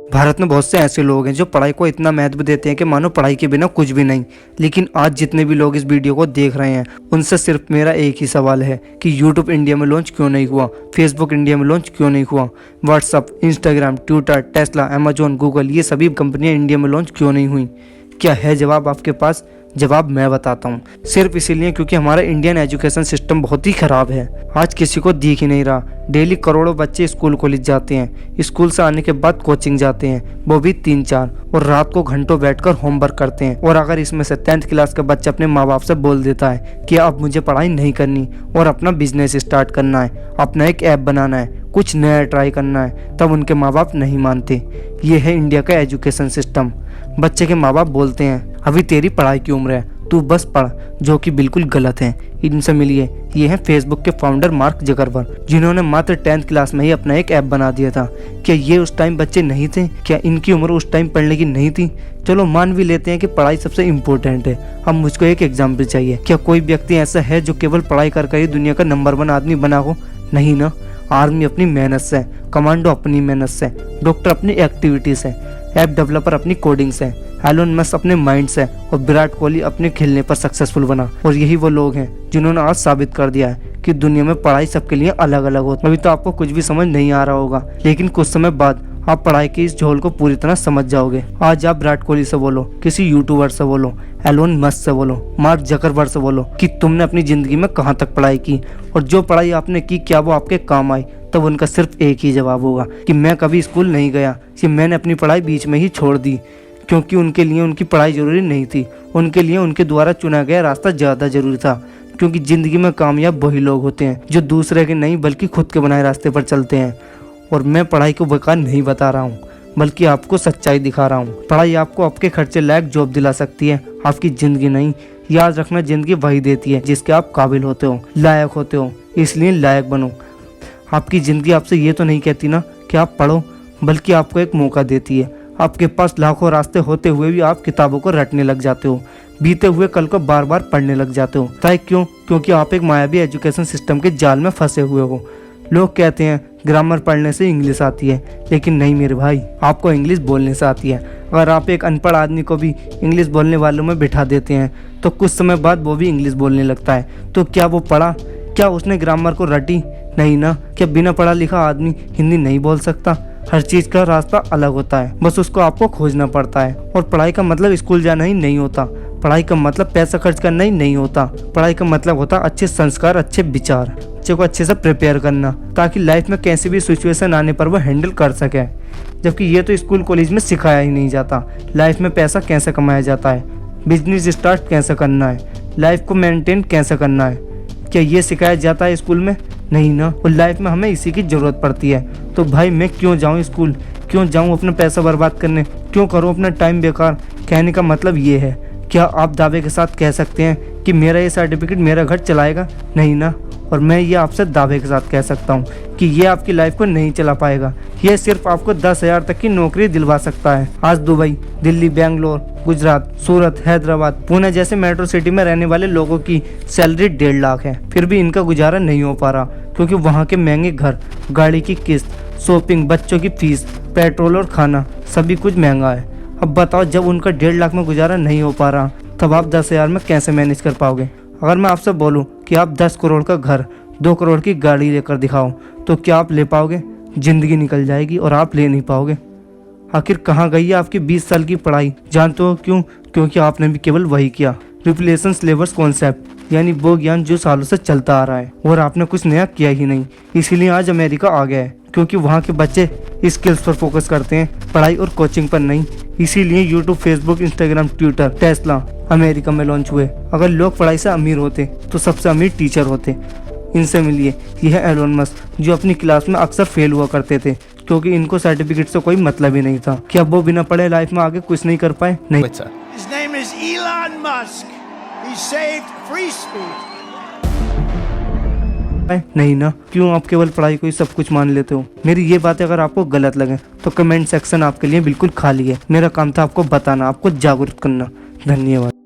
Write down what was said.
भारत में बहुत से ऐसे लोग हैं जो पढ़ाई को इतना महत्व देते हैं कि मानो पढ़ाई के बिना कुछ भी नहीं। लेकिन आज जितने भी लोग इस वीडियो को देख रहे हैं उनसे सिर्फ मेरा एक ही सवाल है कि यूट्यूब इंडिया में लॉन्च क्यों नहीं हुआ, फेसबुक इंडिया में लॉन्च क्यों नहीं हुआ, WhatsApp, Instagram, Twitter, Tesla, Amazon, Google, ये सभी कंपनियां इंडिया में लॉन्च क्यों नहीं हुई। क्या है जवाब आपके पास? जवाब मैं बताता हूँ। सिर्फ इसीलिए क्योंकि हमारा इंडियन एजुकेशन सिस्टम बहुत ही खराब है। आज किसी को दिख ही नहीं रहा। डेली करोड़ों बच्चे स्कूल कॉलेज जाते हैं, स्कूल से आने के बाद कोचिंग जाते हैं, वो भी 3-4, और रात को घंटों बैठकर होमवर्क करते हैं। और अगर इसमें से 10th क्लास का बच्चा अपने माँ बाप से बोल देता है कि अब मुझे पढ़ाई नहीं करनी और अपना बिजनेस स्टार्ट करना है, अपना एक ऐप बनाना है, कुछ नया ट्राई करना है, तब उनके माँ बाप नहीं मानते। ये है इंडिया का एजुकेशन सिस्टम। बच्चे के माँ बाप बोलते हैं अभी तेरी पढ़ाई की उम्र है, तू बस पढ़, जो कि बिल्कुल गलत है। इनसे मिलिए, ये हैं फेसबुक के फाउंडर मार्क जकरबर्ग, जिन्होंने मात्र 10th क्लास में ही अपना एक ऐप बना दिया था। क्या ये उस टाइम बच्चे नहीं थे? क्या इनकी उम्र उस टाइम पढ़ने की नहीं थी? चलो मान भी लेते हैं कि पढ़ाई सबसे इम्पोर्टेंट है। अब मुझको एक एग्जाम्पल चाहिए। क्या कोई व्यक्ति ऐसा है जो केवल पढ़ाई कर ही दुनिया का नंबर 1 आदमी बना हो? नहीं ना। आर्मी अपनी मेहनत से, कमांडो अपनी मेहनत से, डॉक्टर अपनी एक्टिविटी से, ऐप डेवलपर अपनी कोडिंग से, एलोन मस्क अपने माइंड से, और विराट कोहली अपने खेलने पर सक्सेसफुल बना। और यही वो लोग हैं जिन्होंने आज साबित कर दिया है कि दुनिया में पढ़ाई सबके लिए अलग अलग होती है। अभी तो आपको कुछ भी समझ नहीं आ रहा होगा, लेकिन कुछ समय बाद आप पढ़ाई की इस झोल को पूरी तरह समझ जाओगे। आज आप विराट कोहली से बोलो, किसी यूट्यूबर से बोलो, एलोन मस्क से बोलो, मार्क जकरबर्ग से बोलो कि तुमने अपनी जिंदगी में कहाँ तक पढ़ाई की और जो पढ़ाई आपने की क्या वो आपके काम आई, तब उनका सिर्फ एक ही जवाब होगा कि मैं कभी स्कूल नहीं गया, कि मैंने अपनी पढ़ाई बीच में ही छोड़ दी, क्योंकि उनके लिए उनकी पढ़ाई जरूरी नहीं थी। उनके लिए उनके द्वारा चुना गया रास्ता ज़्यादा जरूरी था। क्योंकि ज़िंदगी में कामयाब वही लोग होते हैं जो दूसरे के नहीं बल्कि खुद के बनाए रास्ते पर चलते हैं। और मैं पढ़ाई को बेकार नहीं बता रहा हूँ, बल्कि आपको सच्चाई दिखा रहा हूँ। पढ़ाई आपको आपके खर्चे लायक जॉब दिला सकती है, आपकी ज़िंदगी नहीं। याद रखना, ज़िंदगी वही देती है जिसके आप काबिल होते हो, लायक होते हो, इसलिए लायक बनो। आपकी ज़िंदगी आपसे ये तो नहीं कहती ना कि आप पढ़ो, बल्कि आपको एक मौका देती है। आपके पास लाखों रास्ते होते हुए भी आप किताबों को रटने लग जाते हो, बीते हुए कल को बार बार पढ़ने लग जाते हो। ताकि क्यों? क्योंकि आप एक मायावी एजुकेशन सिस्टम के जाल में फंसे हुए हो। लोग कहते हैं ग्रामर पढ़ने से इंग्लिश आती है, लेकिन नहीं मेरे भाई, आपको इंग्लिश बोलने से आती है। अगर आप एक अनपढ़ आदमी को भी इंग्लिश बोलने वालों में बिठा देते हैं तो कुछ समय बाद वो भी इंग्लिश बोलने लगता है। तो क्या वो पढ़ा? क्या उसने ग्रामर को रटी? नहीं ना। क्या बिना पढ़ा लिखा आदमी हिंदी नहीं बोल सकता? हर चीज़ का रास्ता अलग होता है, बस उसको आपको खोजना पड़ता है। और पढ़ाई का मतलब स्कूल जाना ही नहीं होता। पढ़ाई का मतलब पैसा खर्च करना ही नहीं होता। पढ़ाई का मतलब होता अच्छे संस्कार, अच्छे विचार, बच्चे को अच्छे से प्रिपेयर करना, ताकि लाइफ में कैसी भी सिचुएशन आने पर वो हैंडल कर सके। जबकि ये तो स्कूल कॉलेज में सिखाया ही नहीं जाता। लाइफ में पैसा कैसे कमाया जाता है, बिजनेस स्टार्ट कैसे करना है, लाइफ को मेंटेन कैसे करना है, क्या ये सिखाया जाता है स्कूल में? नहीं ना। और लाइफ में हमें इसी की ज़रूरत पड़ती है। तो भाई मैं क्यों जाऊँ स्कूल, क्यों जाऊँ अपना पैसा बर्बाद करने, क्यों करूँ अपना टाइम बेकार? कहने का मतलब ये है। क्या आप दावे के साथ कह सकते हैं कि मेरा ये सर्टिफिकेट मेरा घर चलाएगा? नहीं ना। और मैं ये आपसे दावे के साथ कह सकता हूँ कि ये आपकी लाइफ को नहीं चला पाएगा। ये सिर्फ आपको 10,000 तक की नौकरी दिलवा सकता है। आज दुबई, दिल्ली, बेंगलोर, गुजरात, सूरत, हैदराबाद, पुणे जैसे मेट्रो सिटी में रहने वाले लोगों की सैलरी 1.5 लाख है, फिर भी इनका गुजारा नहीं हो पा रहा, क्योंकि वहाँ के महंगे घर, गाड़ी की किस्त, शॉपिंग, बच्चों की फीस, पेट्रोल और खाना सभी कुछ महंगा है। अब बताओ, जब उनका 1.5 लाख में गुजारा नहीं हो पा रहा, तब आप 10,000 में कैसे मैनेज कर पाओगे? अगर मैं आपसे बोलूं कि आप 10 करोड़ का घर, 2 करोड़ की गाड़ी लेकर दिखाओ, तो क्या आप ले पाओगे? जिंदगी निकल जाएगी और आप ले नहीं पाओगे। आखिर कहाँ गई है आपकी 20 साल की पढ़ाई? जानते हो क्यों? क्योंकि आपने भी केवल वही किया, रिप्लेशन सिलेबस कॉन्सेप्ट, यानी वो ज्ञान जो सालों से चलता आ रहा है, और आपने कुछ नया किया ही नहीं। इसीलिए आज अमेरिका आ गया है, क्योंकि वहाँ के बच्चे स्किल्स पर फोकस करते हैं, पढ़ाई और कोचिंग पर नहीं। इसीलिए YouTube, Facebook, Instagram, Twitter, Tesla America में लॉन्च हुए। अगर लोग पढ़ाई से अमीर होते तो सबसे अमीर टीचर होते। इनसे मिलिए, यह है एलोन मस्क, जो अपनी क्लास में अक्सर फेल हुआ करते थे, क्योंकि इनको सर्टिफिकेट से कोई मतलब ही नहीं था। क्या वो बिना पढ़े लाइफ में आगे कुछ नहीं कर पाए? नहीं। His name is Elon Musk. He saved free speech. नहीं ना। क्यों आप केवल पढ़ाई को ही सब कुछ मान लेते हो? मेरी ये बातें अगर आपको गलत लगे तो कमेंट सेक्शन आपके लिए बिल्कुल खाली है। मेरा काम था आपको बताना, आपको जागरूक करना। धन्यवाद।